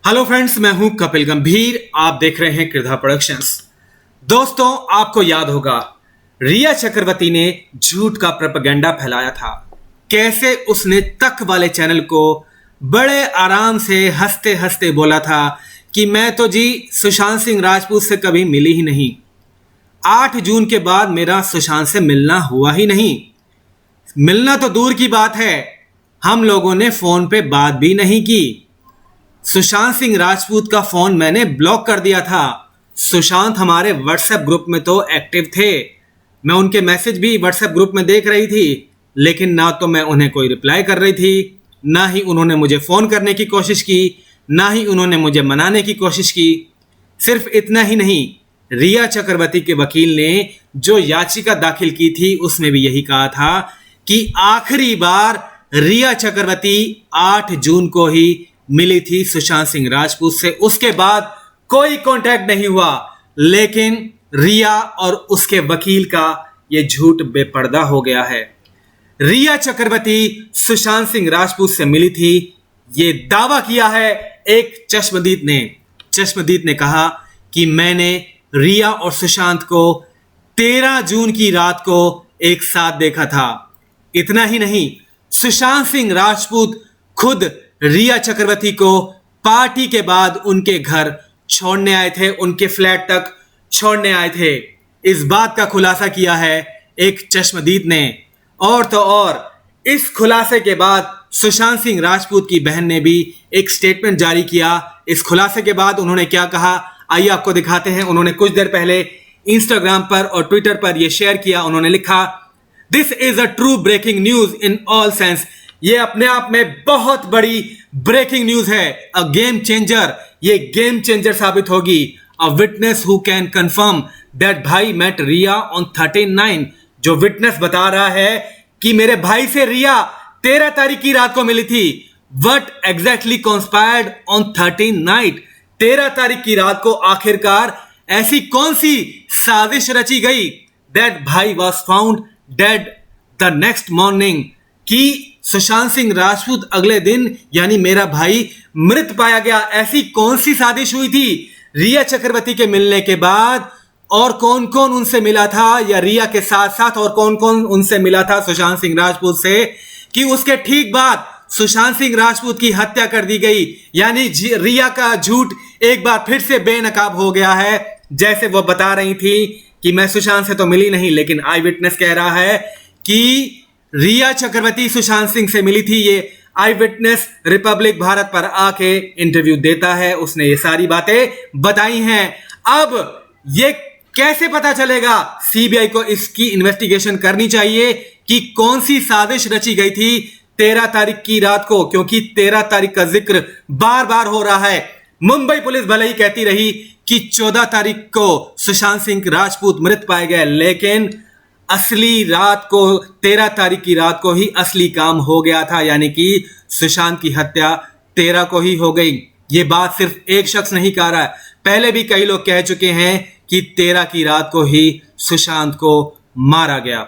Hello friends, मैं हूं कपिल गंभीर। आप देख रहे हैं कृधा प्रोडक्शंस। दोस्तों, आपको याद होगा रिया चक्रवर्ती ने झूठ का प्रोपेगेंडा फैलाया था। कैसे उसने तक वाले चैनल को बड़े आराम से हंसते हंसते बोला था कि मैं तो जी सुशांत सिंह राजपूत से कभी मिली ही नहीं। 8 जून के बाद मेरा सुशांत से मिलना हुआ ही नहीं। मिलना तो दूर की बात है, हम लोगों ने फोन पे बात भी नहीं की। सुशांत सिंह राजपूत का फोन मैंने ब्लॉक कर दिया था। सुशांत हमारे व्हाट्सएप ग्रुप में तो एक्टिव थे। मैं उनके मैसेज भी व्हाट्सएप ग्रुप में देख रही थी, लेकिन ना तो मैं उन्हें कोई रिप्लाई कर रही थी, ना ही उन्होंने मुझे फोन करने की कोशिश की, ना ही उन्होंने मुझे मनाने की कोशिश की। सिर्फ इतना ही नहीं, रिया चक्रवर्ती के वकील ने जो याचिका दाखिल की थी उसमें भी यही कहा था कि आखिरी बार रिया चक्रवर्ती 8 जून को ही मिली थी सुशांत सिंह राजपूत से। उसके बाद कोई कांटेक्ट नहीं हुआ। लेकिन रिया और उसके वकील का यह झूठ बेपर्दा हो गया है। रिया चक्रवर्ती सुशांत सिंह राजपूत से मिली थी, यह दावा किया है एक चश्मदीद ने कहा कि मैंने रिया और सुशांत को 13 जून की रात को एक साथ देखा था। इतना ही नहीं, सुशांत सिंह राजपूत खुद रिया चक्रवर्ती को पार्टी के बाद उनके घर छोड़ने आए थे, उनके फ्लैट तक छोड़ने आए थे। इस बात का खुलासा किया है एक चश्मदीद ने। और तो और इस खुलासे के बाद सुशांत सिंह राजपूत की बहन ने भी एक स्टेटमेंट जारी किया। इस खुलासे के बाद उन्होंने क्या कहा, आइए आपको दिखाते हैं। उन्होंने कुछ देर पहले इंस्टाग्राम पर और ट्विटर पर यह शेयर किया। उन्होंने लिखा, this is a true breaking news in all sense. ये अपने आप में बहुत बड़ी ब्रेकिंग न्यूज है, अ गेम चेंजर। ये गेम चेंजर साबित होगी। A witness who can confirm that भाई मेट रिया ऑन 13/9। जो विटनेस बता रहा है कि मेरे भाई से रिया 13 तारीख की रात को मिली थी। What exactly conspired on 13 night. 13 तारीख की रात को आखिरकार ऐसी कौन सी साजिश रची गई दैट भाई was found dead the next morning, कि सुशांत सिंह राजपूत अगले दिन यानी मेरा भाई मृत पाया गया। ऐसी कौन सी साजिश हुई थी रिया चक्रवर्ती के मिलने के बाद? और कौन कौन उनसे मिला था, या रिया के साथ साथ और कौन कौन उनसे मिला था सुशांत सिंह राजपूत से, कि उसके ठीक बाद सुशांत सिंह राजपूत की हत्या कर दी गई। यानी रिया का झूठ एक बार फिर से बेनकाब हो गया है। जैसे वो बता रही थी कि मैं सुशांत से तो मिली नहीं, लेकिन आई विटनेस कह रहा है कि रिया चक्रवर्ती सुशांत सिंह से मिली थी। ये आई विटनेस रिपब्लिक भारत पर आके इंटरव्यू देता है, उसने ये सारी बातें बताई हैं। अब ये कैसे पता चलेगा? सीबीआई को इसकी इन्वेस्टिगेशन करनी चाहिए कि कौन सी साजिश रची गई थी 13 तारीख की रात को, क्योंकि 13 तारीख का जिक्र बार बार हो रहा है। मुंबई पुलिस भले ही कहती रही कि 14 तारीख को सुशांत सिंह राजपूत मृत पाए गए, लेकिन असली रात को 13 तारीख की रात को ही असली काम हो गया था। यानी कि सुशांत की हत्या 13 को ही हो गई। ये बात सिर्फ एक शख्स नहीं कह रहा है, पहले भी कई लोग कह चुके हैं कि 13 की रात को ही सुशांत को मारा गया।